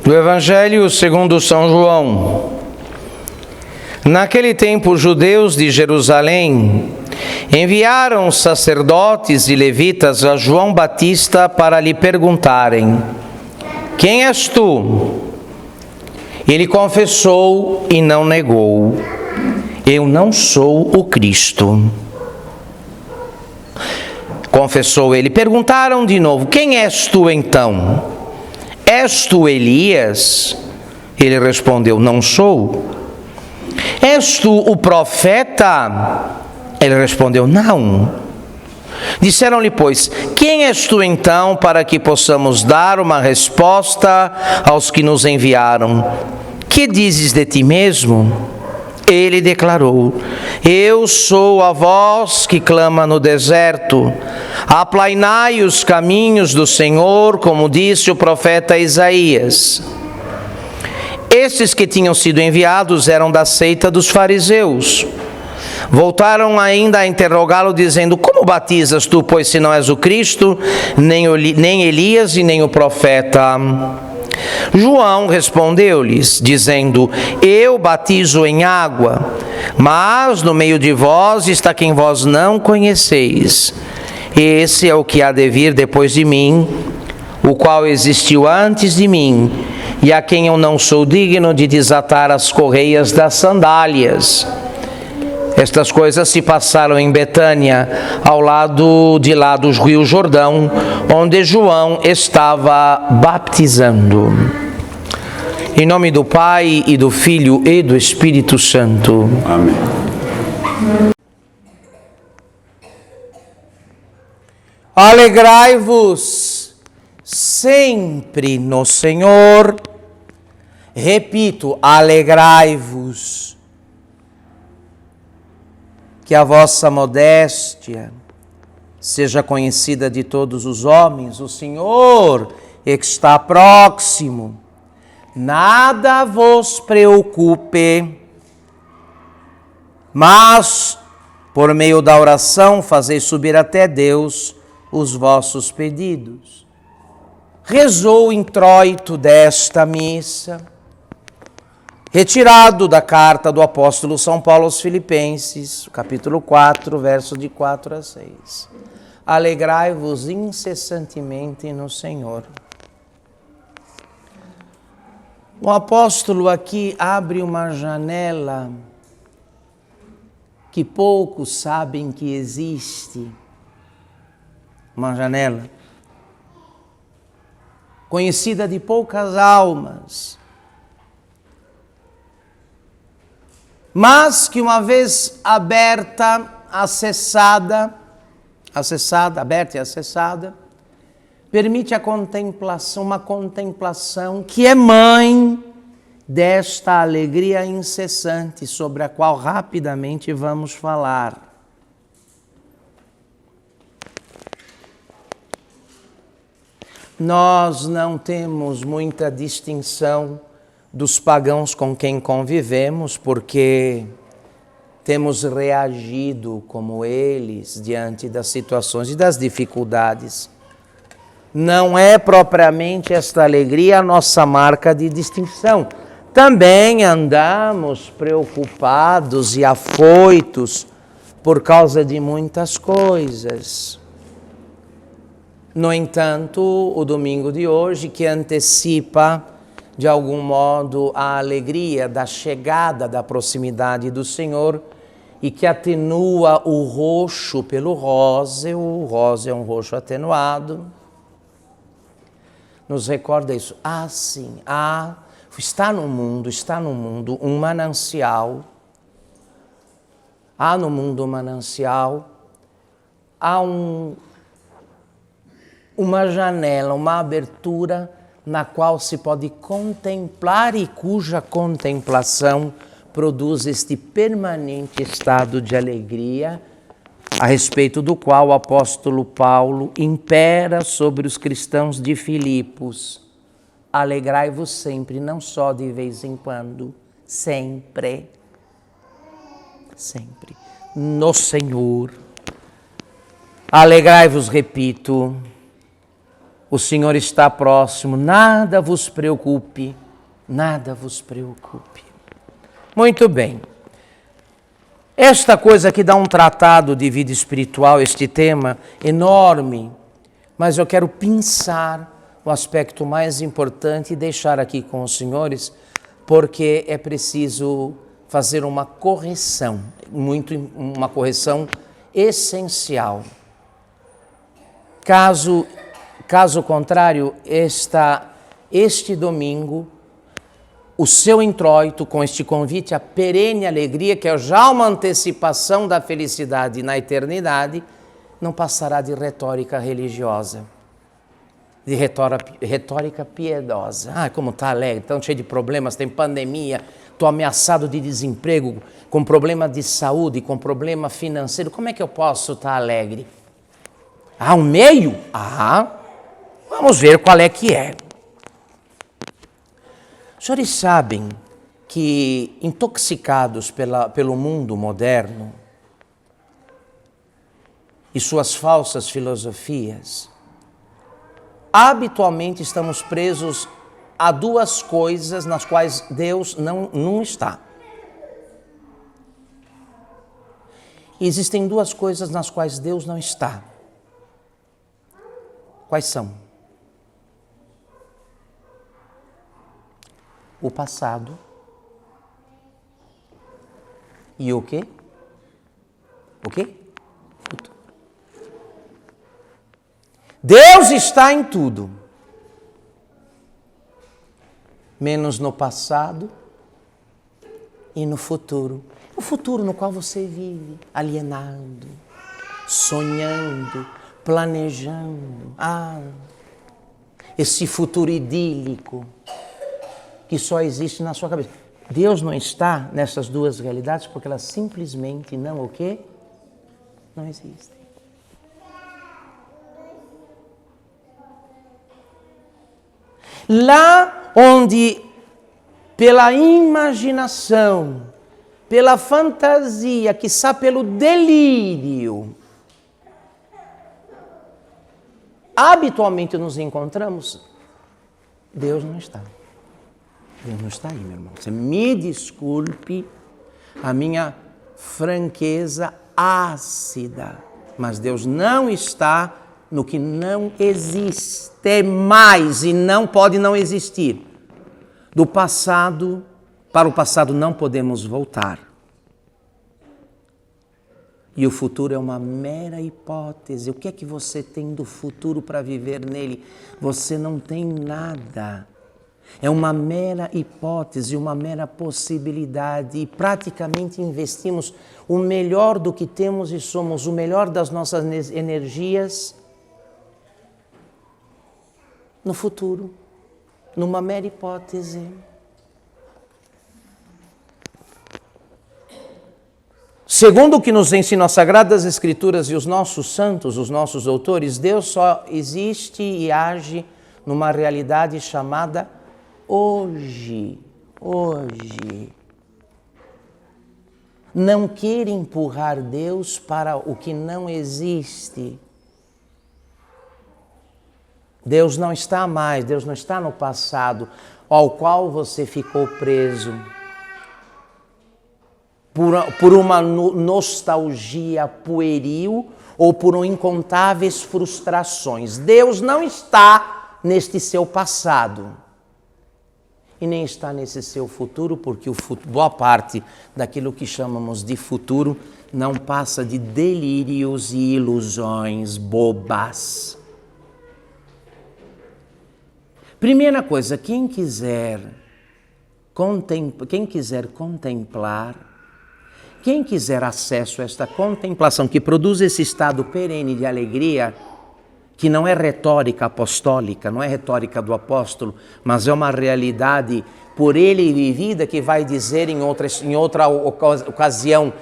Do Evangelho segundo São João. Naquele tempo, os judeus de Jerusalém enviaram sacerdotes e levitas a João Batista para lhe perguntarem: quem és tu? Ele confessou e não negou: eu não sou o Cristo. Confessou ele. Perguntaram de novo: quem és tu então? És tu Elias? Ele respondeu: não sou. És tu o profeta? Ele respondeu: não. Disseram-lhe, pois: quem és tu então, para que possamos dar uma resposta aos que nos enviaram? Que dizes de ti mesmo? Ele declarou: eu sou a voz que clama no deserto, aplainai os caminhos do Senhor, como disse o profeta Isaías. Estes que tinham sido enviados eram da seita dos fariseus. Voltaram ainda a interrogá-lo, dizendo: como batizas tu, pois se não és o Cristo, nem Elias e nem o profeta? João respondeu-lhes, dizendo: eu batizo em água, mas no meio de vós está quem vós não conheceis. Esse é o que há de vir depois de mim, o qual existiu antes de mim, e a quem eu não sou digno de desatar as correias das sandálias. Estas coisas se passaram em Betânia, ao lado de lá do rio Jordão, onde João estava baptizando. Em nome do Pai, e do Filho, e do Espírito Santo. Amém. Alegrai-vos sempre no Senhor. Repito, alegrai-vos. Que a vossa modéstia seja conhecida de todos os homens. O Senhor está próximo. Nada vos preocupe, mas, por meio da oração, fazeis subir até Deus os vossos pedidos. Rezou o introito desta missa, retirado da carta do apóstolo São Paulo aos Filipenses, capítulo 4, versos de 4 a 6. Alegrai-vos incessantemente no Senhor. O apóstolo aqui abre uma janela que poucos sabem que existe. Uma janela conhecida de poucas almas, mas que uma vez aberta e acessada, permite a contemplação, uma contemplação que é mãe desta alegria incessante, sobre a qual rapidamente vamos falar. Nós não temos muita distinção dos pagãos com quem convivemos, porque temos reagido como eles diante das situações e das dificuldades. Não é propriamente esta alegria a nossa marca de distinção. Também andamos preocupados e afoitos por causa de muitas coisas. No entanto, o domingo de hoje, que antecipa de algum modo a alegria da chegada, da proximidade do Senhor, e que atenua o roxo pelo rosa, o rosa é um roxo atenuado, nos recorda isso. Sim, está no mundo um manancial, no mundo um manancial, há uma janela, uma abertura na qual se pode contemplar e cuja contemplação produz este permanente estado de alegria, a respeito do qual o apóstolo Paulo impera sobre os cristãos de Filipos. Alegrai-vos sempre, não só de vez em quando, sempre. Sempre. No Senhor. Alegrai-vos, repito. O Senhor está próximo, nada vos preocupe, nada vos preocupe. Muito bem. Esta coisa que dá um tratado de vida espiritual, este tema enorme, mas eu quero pensar o aspecto mais importante e deixar aqui com os senhores, porque é preciso fazer uma correção, uma correção essencial. Caso contrário, este domingo, o seu introito com este convite à perene alegria, que é já uma antecipação da felicidade na eternidade, não passará de retórica religiosa, de retórica piedosa. Ah, como está alegre, tão cheio de problemas, tem pandemia, estou ameaçado de desemprego, com problema de saúde, com problema financeiro, como é que eu posso estar alegre? Há um meio? Vamos ver qual é que é. Os senhores sabem que, intoxicados pelo mundo moderno e suas falsas filosofias, habitualmente estamos presos a duas coisas nas quais Deus não está. E existem duas coisas nas quais Deus não está. Quais são? O passado e o quê? O quê? Futuro. Deus está em tudo, menos no passado e no futuro. O futuro no qual você vive, alienado, sonhando, planejando. Esse futuro idílico que só existe na sua cabeça. Deus não está nessas duas realidades porque elas simplesmente não o quê? Não existem. Lá onde, pela imaginação, pela fantasia, quiçá pelo delírio, habitualmente nos encontramos, Deus não está. Deus não está aí, meu irmão. Você me desculpe a minha franqueza ácida, mas Deus não está no que não existe mais e não pode não existir. Do passado, para o passado não podemos voltar. E o futuro é uma mera hipótese. O que é que você tem do futuro para viver nele? Você não tem nada. É uma mera hipótese, uma mera possibilidade e praticamente investimos o melhor do que temos e somos, o melhor das nossas energias no futuro, numa mera hipótese. Segundo o que nos ensinam as Sagradas Escrituras e os nossos santos, os nossos doutores, Deus só existe e age numa realidade chamada hoje. Não queira empurrar Deus para o que não existe. Deus não está mais, Deus não está no passado, ao qual você ficou preso por uma nostalgia pueril ou por incontáveis frustrações. Deus não está neste seu passado e nem está nesse seu futuro, porque boa parte daquilo que chamamos de futuro não passa de delírios e ilusões bobas. Primeira coisa, quem quiser contemplar, quem quiser acesso a esta contemplação que produz esse estado perene de alegria, que não é retórica apostólica, não é retórica do apóstolo, mas é uma realidade por ele vivida, que vai dizer em outra ocasião: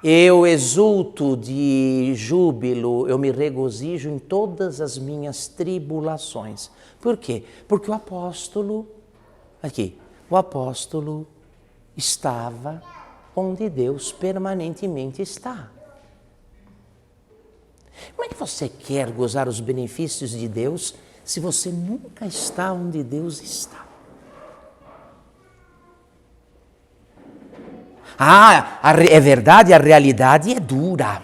eu exulto de júbilo, eu me regozijo em todas as minhas tribulações. Por quê? Porque o apóstolo estava onde Deus permanentemente está. Como é que você quer gozar os benefícios de Deus se você nunca está onde Deus está. É verdade, a realidade é dura.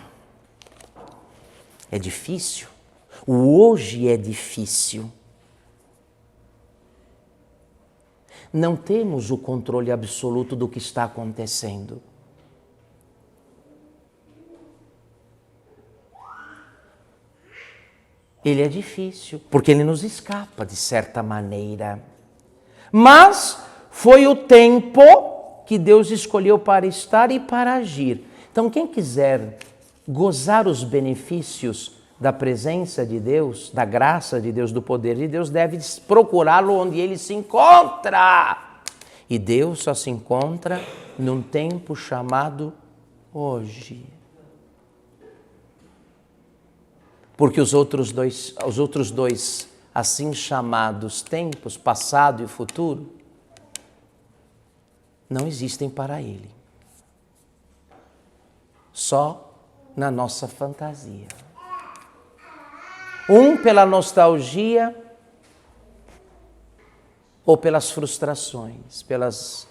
É difícil. O hoje é difícil. Não temos o controle absoluto do que está acontecendo. Ele é difícil, porque ele nos escapa de certa maneira. Mas foi o tempo que Deus escolheu para estar e para agir. Então, quem quiser gozar os benefícios da presença de Deus, da graça de Deus, do poder de Deus, deve procurá-lo onde ele se encontra. E Deus só se encontra num tempo chamado hoje. Porque os outros dois assim chamados tempos, passado e futuro, não existem para ele. Só na nossa fantasia. Um pela nostalgia ou pelas frustrações, pelos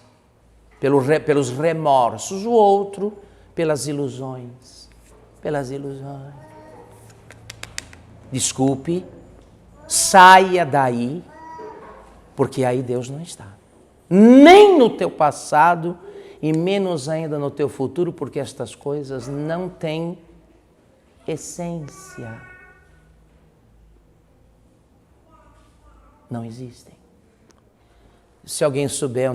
remorsos, o outro pelas ilusões. Desculpe, saia daí, porque aí Deus não está. Nem no teu passado e menos ainda no teu futuro, porque estas coisas não têm essência. Não existem. Se alguém souber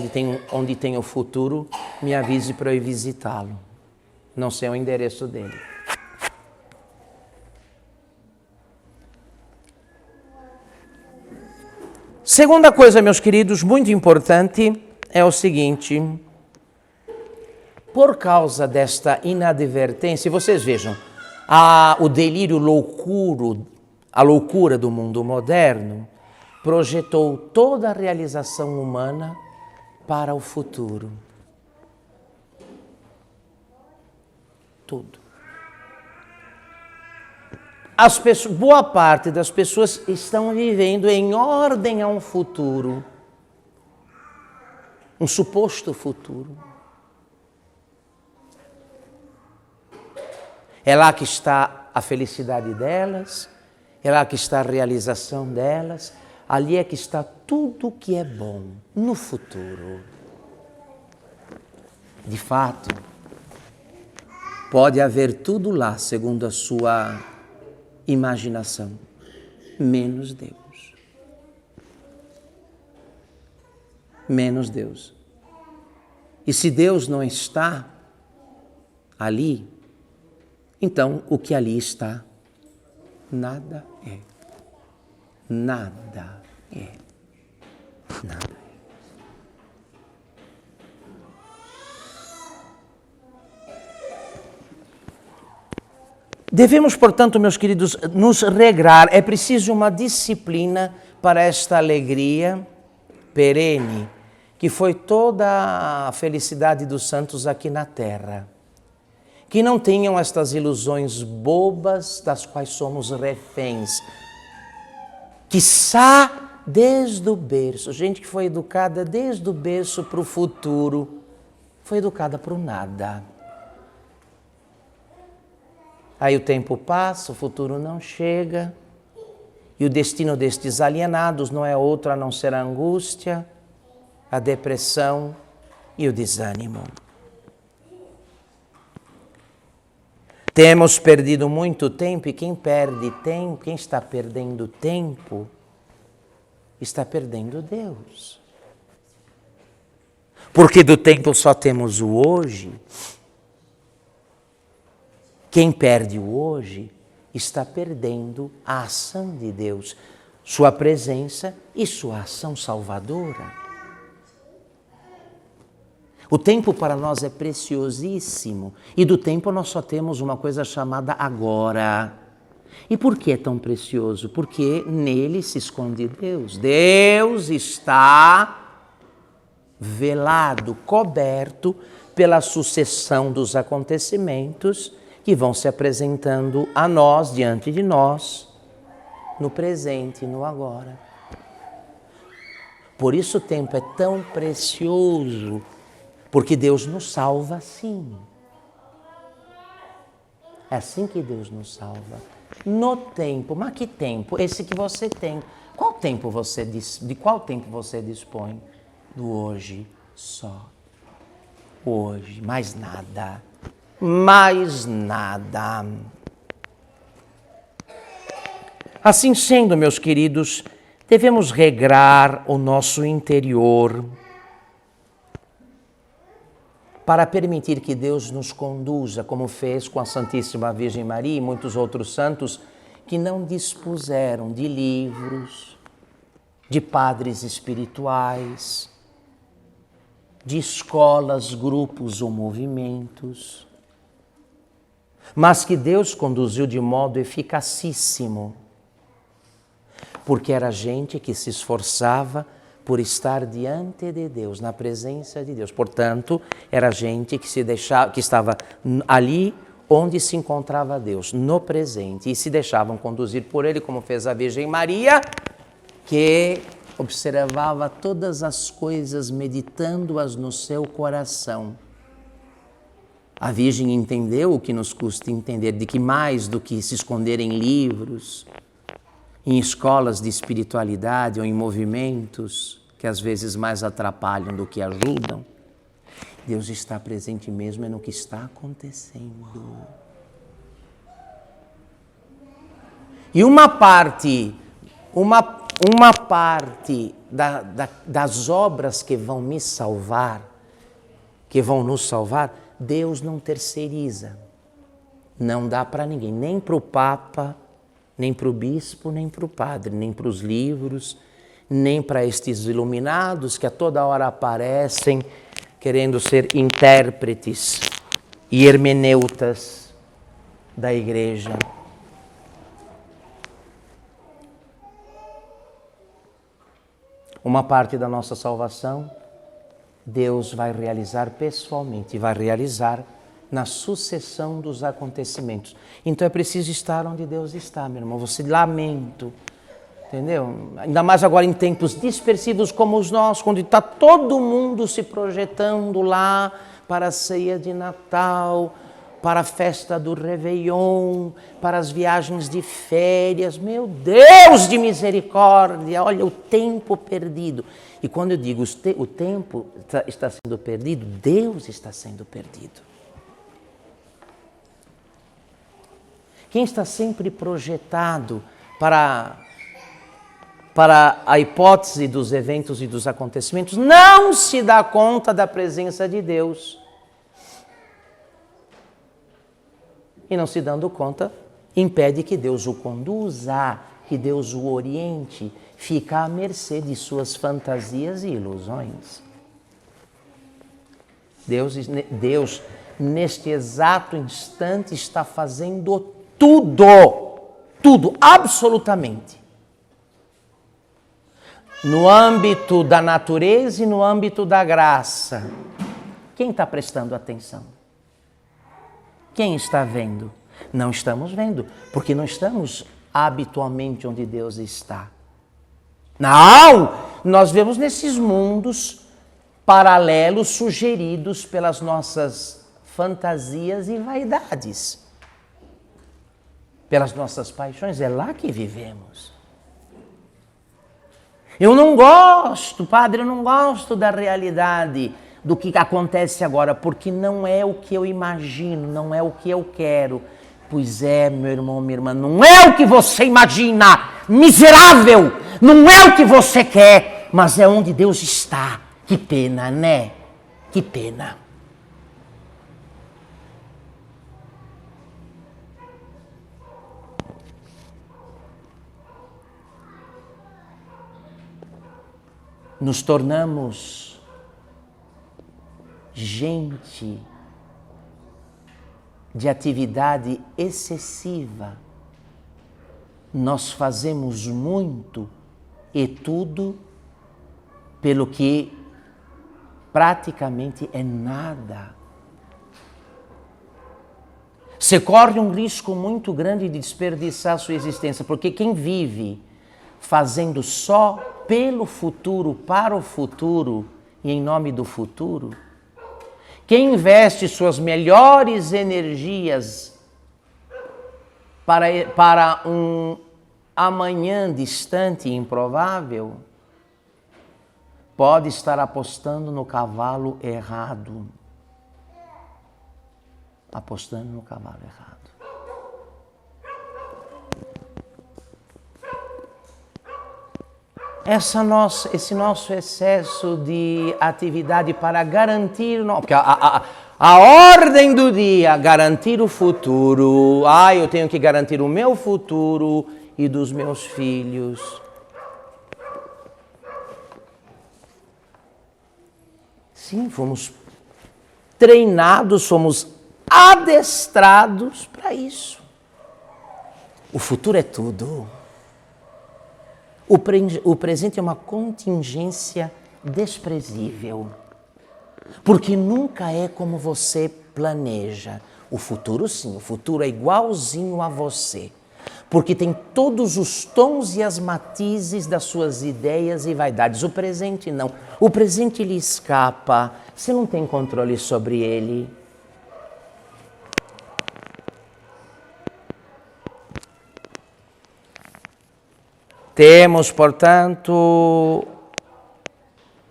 onde tem o futuro, me avise para eu ir visitá-lo. Não sei o endereço dele. Segunda coisa, meus queridos, muito importante, é o seguinte. Por causa desta inadvertência, vocês vejam, o delírio a loucura do mundo moderno, projetou toda a realização humana para o futuro. Tudo. Boa parte das pessoas estão vivendo em ordem a um futuro, um suposto futuro. É lá que está a felicidade delas, é lá que está a realização delas, ali é que está tudo o que é bom no futuro. De fato, pode haver tudo lá, segundo a sua imaginação, menos Deus. Menos Deus. E se Deus não está ali, então o que ali está, nada é. Nada é. Nada é. Devemos, portanto, meus queridos, nos regrar. É preciso uma disciplina para esta alegria perene, que foi toda a felicidade dos santos aqui na terra. Que não tenham estas ilusões bobas das quais somos reféns. Quiçá desde o berço, gente que foi educada desde o berço para o futuro, foi educada para o nada. Aí o tempo passa, o futuro não chega, e o destino destes alienados não é outro a não ser a angústia, a depressão e o desânimo. Temos perdido muito tempo, e quem perde tempo, quem está perdendo tempo, está perdendo Deus. Porque do tempo só temos o hoje. Quem perde o hoje está perdendo a ação de Deus, sua presença e sua ação salvadora. O tempo para nós é preciosíssimo e do tempo nós só temos uma coisa chamada agora. E por que é tão precioso? Porque nele se esconde Deus. Deus está velado, coberto pela sucessão dos acontecimentos que vão se apresentando a nós, diante de nós, no presente, no agora. Por isso o tempo é tão precioso, porque Deus nos salva assim. É assim que Deus nos salva. No tempo. Mas que tempo? Esse que você tem. De qual tempo você dispõe? Do hoje só. Hoje, mais nada. Mais nada. Assim sendo, meus queridos, devemos regrar o nosso interior para permitir que Deus nos conduza, como fez com a Santíssima Virgem Maria e muitos outros santos que não dispuseram de livros, de padres espirituais, de escolas, grupos ou movimentos, mas que Deus conduziu de modo eficacíssimo, porque era gente que se esforçava por estar diante de Deus, na presença de Deus. Portanto, era gente que estava ali onde se encontrava Deus, no presente, e se deixavam conduzir por Ele, como fez a Virgem Maria, que observava todas as coisas, meditando-as no seu coração. A Virgem entendeu o que nos custa entender, de que mais do que se esconder em livros, em escolas de espiritualidade ou em movimentos que às vezes mais atrapalham do que ajudam, Deus está presente mesmo no que está acontecendo. E uma parte das obras que vão me salvar, que vão nos salvar, Deus não terceiriza. Não dá para ninguém, nem para o Papa, nem para o bispo, nem para o padre, nem para os livros, nem para estes iluminados que a toda hora aparecem querendo ser intérpretes e hermeneutas da igreja. Uma parte da nossa salvação, Deus vai realizar pessoalmente, vai realizar na sucessão dos acontecimentos. Então é preciso estar onde Deus está, meu irmão. Você lamento, entendeu? Ainda mais agora em tempos dispersivos como os nossos, quando está todo mundo se projetando lá para a ceia de Natal, para a festa do Réveillon, para as viagens de férias. Meu Deus de misericórdia, olha o tempo perdido. E quando eu digo o tempo está sendo perdido, Deus está sendo perdido. Quem está sempre projetado para a hipótese dos eventos e dos acontecimentos não se dá conta da presença de Deus. E não se dando conta, impede que Deus o conduza, que Deus o oriente, fica à mercê de suas fantasias e ilusões. Deus, neste exato instante, está fazendo tudo, absolutamente. No âmbito da natureza e no âmbito da graça. Quem está prestando atenção? Quem está vendo? Não estamos vendo, porque não estamos habitualmente onde Deus está. Não! Nós vemos nesses mundos paralelos sugeridos pelas nossas fantasias e vaidades. Pelas nossas paixões, é lá que vivemos. Eu não gosto, padre, eu não gosto da realidade do que acontece agora, porque não é o que eu imagino, não é o que eu quero. Pois é, meu irmão, minha irmã, não é o que você imagina, miserável, não é o que você quer, mas é onde Deus está. Que pena, né? Que pena. Nos tornamos gente de atividade excessiva. Nós fazemos muito e tudo pelo que praticamente é nada. Você corre um risco muito grande de desperdiçar a sua existência, porque quem vive fazendo só pelo futuro, para o futuro e em nome do futuro, quem investe suas melhores energias para um amanhã distante e improvável, pode estar apostando no cavalo errado. Apostando no cavalo errado. Esse nosso excesso de atividade para garantir... Porque a ordem do dia, garantir o futuro. Eu tenho que garantir o meu futuro e dos meus filhos. Sim, fomos treinados, fomos adestrados para isso. O futuro é tudo. O presente é uma contingência desprezível, porque nunca é como você planeja. O futuro sim, o futuro é igualzinho a você, porque tem todos os tons e as matizes das suas ideias e vaidades. O presente não. O presente lhe escapa, você não tem controle sobre ele. Temos, portanto,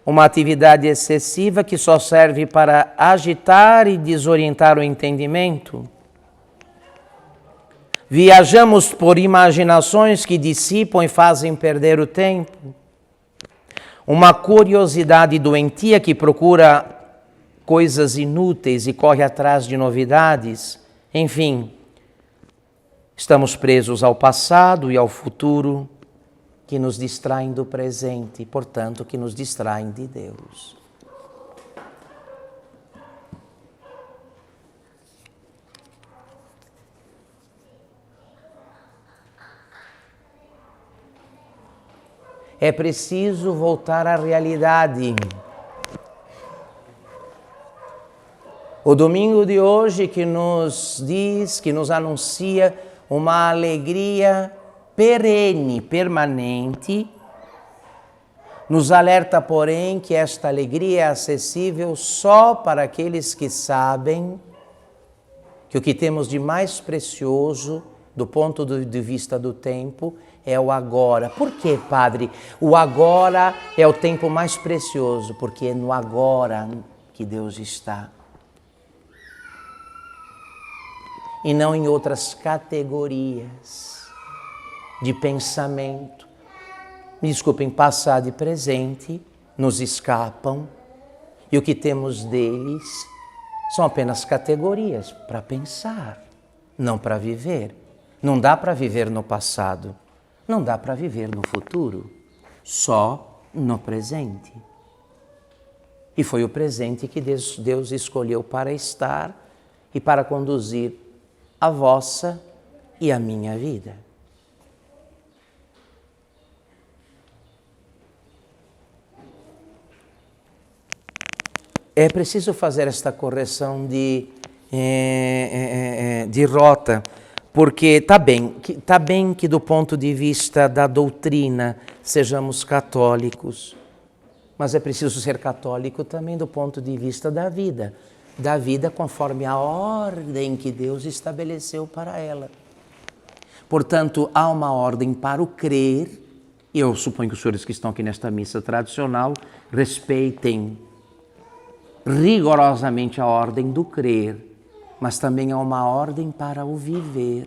uma atividade excessiva que só serve para agitar e desorientar o entendimento. Viajamos por imaginações que dissipam e fazem perder o tempo. Uma curiosidade doentia que procura coisas inúteis e corre atrás de novidades. Enfim, estamos presos ao passado e ao futuro, que nos distraem do presente, portanto, que nos distraem de Deus. É preciso voltar à realidade. O domingo de hoje que nos diz, que nos anuncia uma alegria perene, permanente, nos alerta, porém, que esta alegria é acessível só para aqueles que sabem que o que temos de mais precioso, do ponto de vista do tempo, é o agora. Por quê, Padre? O agora é o tempo mais precioso, porque é no agora que Deus está. E não em outras categorias de pensamento. Me desculpem, passado e presente nos escapam, e o que temos deles são apenas categorias para pensar, não para viver. Não dá para viver no passado, não dá para viver no futuro, só no presente. E foi o presente que Deus escolheu para estar e para conduzir a vossa e a minha vida. É preciso fazer esta correção de rota, porque tá bem que do ponto de vista da doutrina sejamos católicos, mas é preciso ser católico também do ponto de vista da vida conforme a ordem que Deus estabeleceu para ela. Portanto, há uma ordem para o crer, e eu suponho que os senhores que estão aqui nesta missa tradicional respeitem rigorosamente a ordem do crer, mas também há uma ordem para o viver,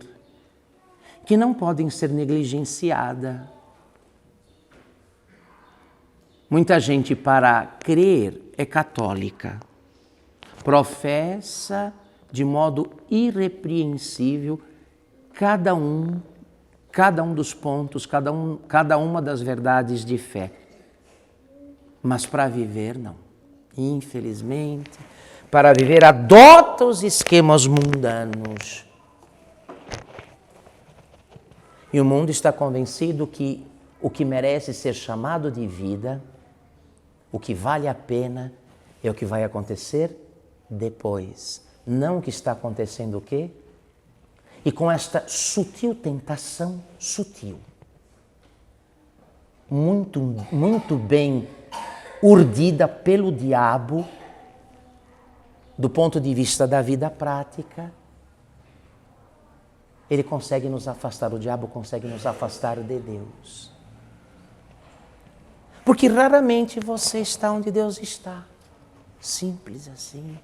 que não podem ser negligenciada. Muita gente, para crer, é católica, professa de modo irrepreensível cada um dos pontos, cada uma das verdades de fé, mas para viver não. Infelizmente, para viver adota os esquemas mundanos. E o mundo está convencido que o que merece ser chamado de vida, o que vale a pena, é o que vai acontecer depois. Não o que está acontecendo o quê? E com esta sutil tentação, sutil, muito bem urdida pelo diabo, do ponto de vista da vida prática, ele consegue nos afastar, o diabo consegue nos afastar de Deus. Porque raramente você está onde Deus está. Simples assim.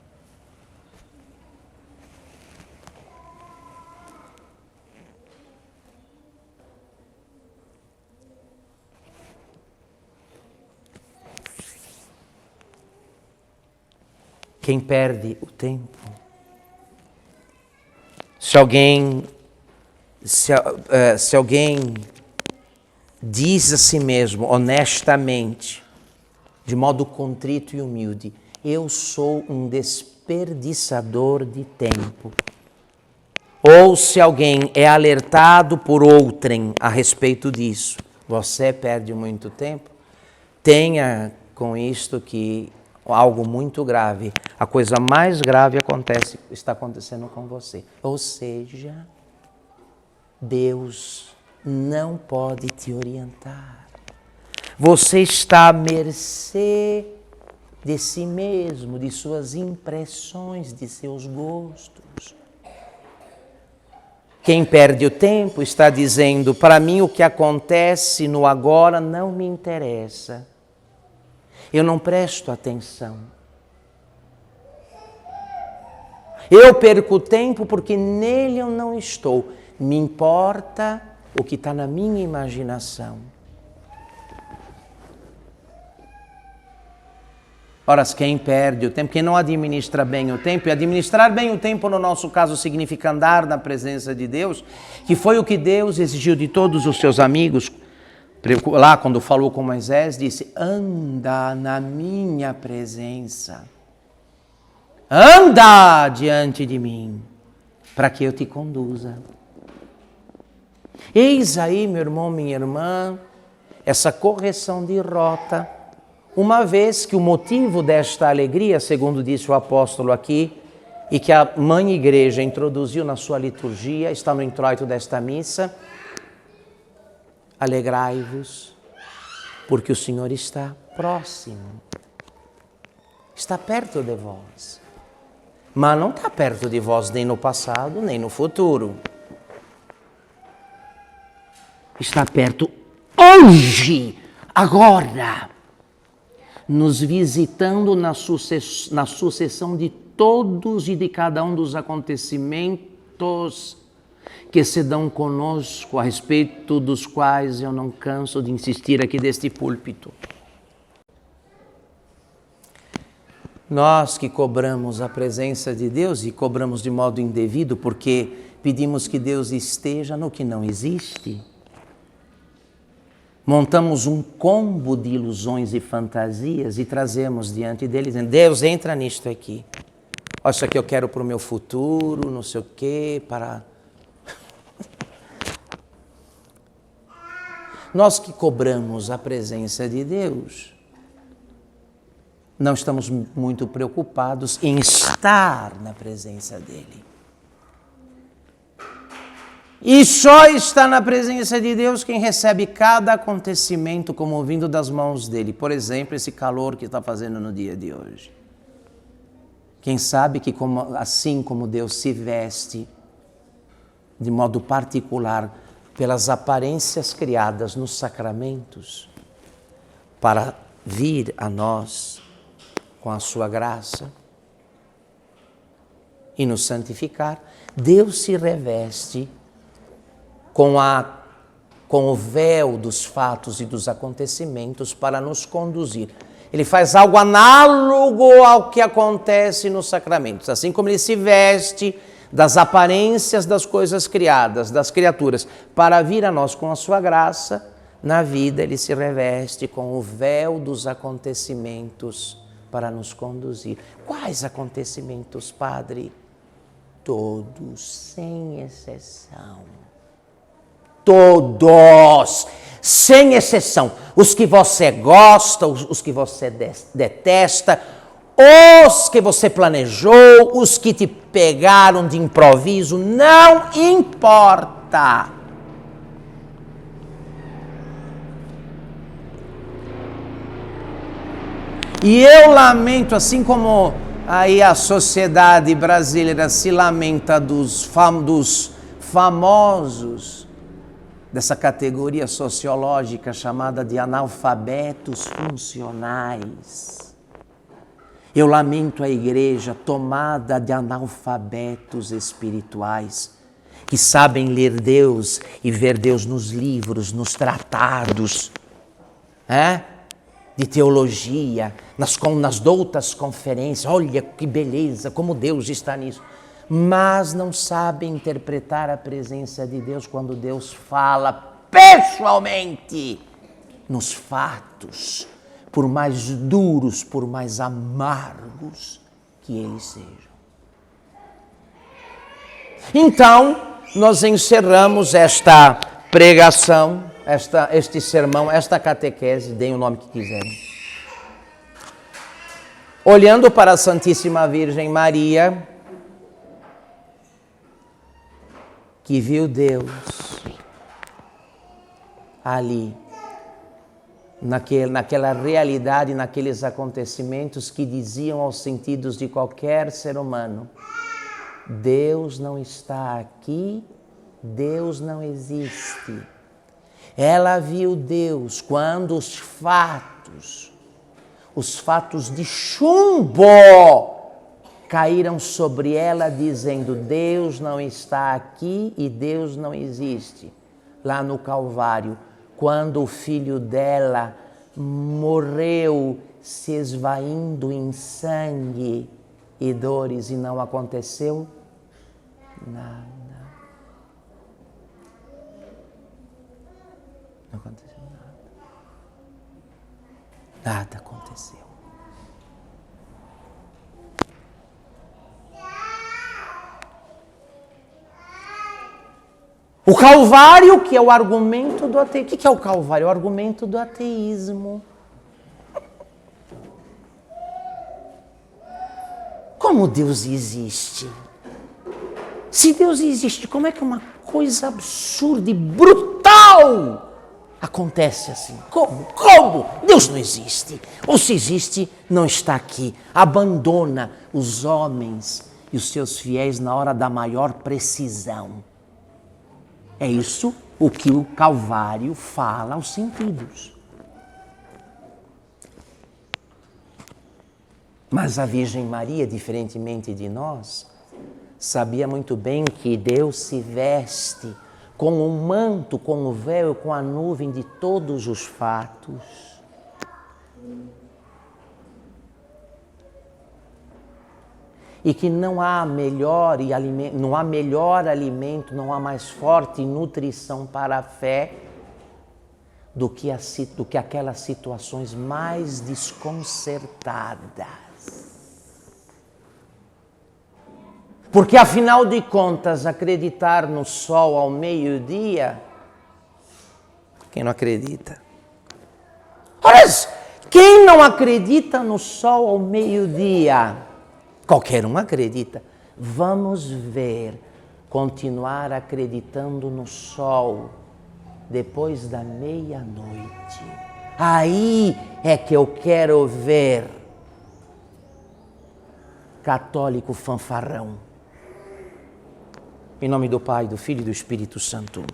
Quem perde o tempo, se alguém diz a si mesmo honestamente, de modo contrito e humilde, eu sou um desperdiçador de tempo, ou se alguém é alertado por outrem a respeito disso, você perde muito tempo, tenha com isto que algo muito grave, a coisa mais grave está acontecendo com você. Ou seja, Deus não pode te orientar. Você está à mercê de si mesmo, de suas impressões, de seus gostos. Quem perde o tempo está dizendo, para mim o que acontece no agora não me interessa. Eu não presto atenção. Eu perco tempo porque nele eu não estou. Me importa o que está na minha imaginação. Ora, quem perde o tempo, quem não administra bem o tempo, e administrar bem o tempo no nosso caso significa andar na presença de Deus, que foi o que Deus exigiu de todos os seus amigos. Lá, quando falou com Moisés, disse, anda na minha presença. Anda diante de mim, para que eu te conduza. Eis aí, meu irmão, minha irmã, essa correção de rota, uma vez que o motivo desta alegria, segundo disse o apóstolo aqui, e que a Mãe Igreja introduziu na sua liturgia, está no introito desta missa, alegrai-vos, porque o Senhor está próximo, está perto de vós, mas não está perto de vós nem no passado, nem no futuro. Está perto hoje, agora, nos visitando na sucessão de todos e de cada um dos acontecimentos que se dão conosco, a respeito dos quais eu não canso de insistir aqui deste púlpito. Nós que cobramos a presença de Deus e cobramos de modo indevido porque pedimos que Deus esteja no que não existe, montamos um combo de ilusões e fantasias e trazemos diante dele, dizendo, Deus, entra nisto aqui. Olha, isso aqui eu quero para o meu futuro, não sei o quê, para... Nós que cobramos a presença de Deus, não estamos muito preocupados em estar na presença dele. E só está na presença de Deus quem recebe cada acontecimento como vindo das mãos dele. Por exemplo, esse calor que está fazendo no dia de hoje. Quem sabe que assim como Deus se veste de modo particular pelas aparências criadas nos sacramentos para vir a nós com a sua graça e nos santificar, Deus se reveste com o véu dos fatos e dos acontecimentos para nos conduzir. Ele faz algo análogo ao que acontece nos sacramentos. Assim como ele se veste das aparências das coisas criadas, das criaturas, para vir a nós com a sua graça, na vida ele se reveste com o véu dos acontecimentos para nos conduzir. Quais acontecimentos, Padre? Todos, sem exceção. Todos, sem exceção. Os que você gosta, os que você detesta, os que você planejou, os que te pegaram de improviso, não importa. E eu lamento, assim como aí a sociedade brasileira se lamenta dos famosos dessa categoria sociológica chamada de analfabetos funcionais. Eu lamento a igreja tomada de analfabetos espirituais, que sabem ler Deus e ver Deus nos livros, nos tratados, de teologia, nas doutas conferências. Olha que beleza, como Deus está nisso. Mas não sabem interpretar a presença de Deus quando Deus fala pessoalmente, nos fatos, por mais duros, por mais amargos que eles sejam. Então, nós encerramos esta pregação, este sermão, esta catequese, deem o nome que quiserem, olhando para a Santíssima Virgem Maria, que viu Deus ali, naquela realidade, naqueles acontecimentos que diziam aos sentidos de qualquer ser humano: Deus não está aqui, Deus não existe. Ela viu Deus quando os fatos de chumbo caíram sobre ela, dizendo: Deus não está aqui e Deus não existe. Lá no Calvário, quando o filho dela morreu, se esvaindo em sangue e dores, e não aconteceu nada. Não aconteceu nada. Nada aconteceu. O Calvário, que é o argumento do ateísmo. O que é o Calvário? É o argumento do ateísmo. Como Deus existe? Se Deus existe, como é que uma coisa absurda e brutal acontece assim? Como? Como? Deus não existe. Ou se existe, não está aqui. Abandona os homens e os seus fiéis na hora da maior precisão. É isso o que o Calvário fala aos sentidos. Mas a Virgem Maria, diferentemente de nós, sabia muito bem que Deus se veste com o manto, com o véu, com a nuvem de todos os fatos. E que não há melhor alimento, não há mais forte nutrição para a fé do que aquelas situações mais desconcertadas. Porque, afinal de contas, acreditar no sol ao meio-dia, quem não acredita? Ora, quem não acredita no sol ao meio-dia? Qualquer um acredita. Vamos ver, continuar acreditando no sol depois da meia-noite. Aí é que eu quero ver católico fanfarrão. Em nome do Pai, do Filho e do Espírito Santo.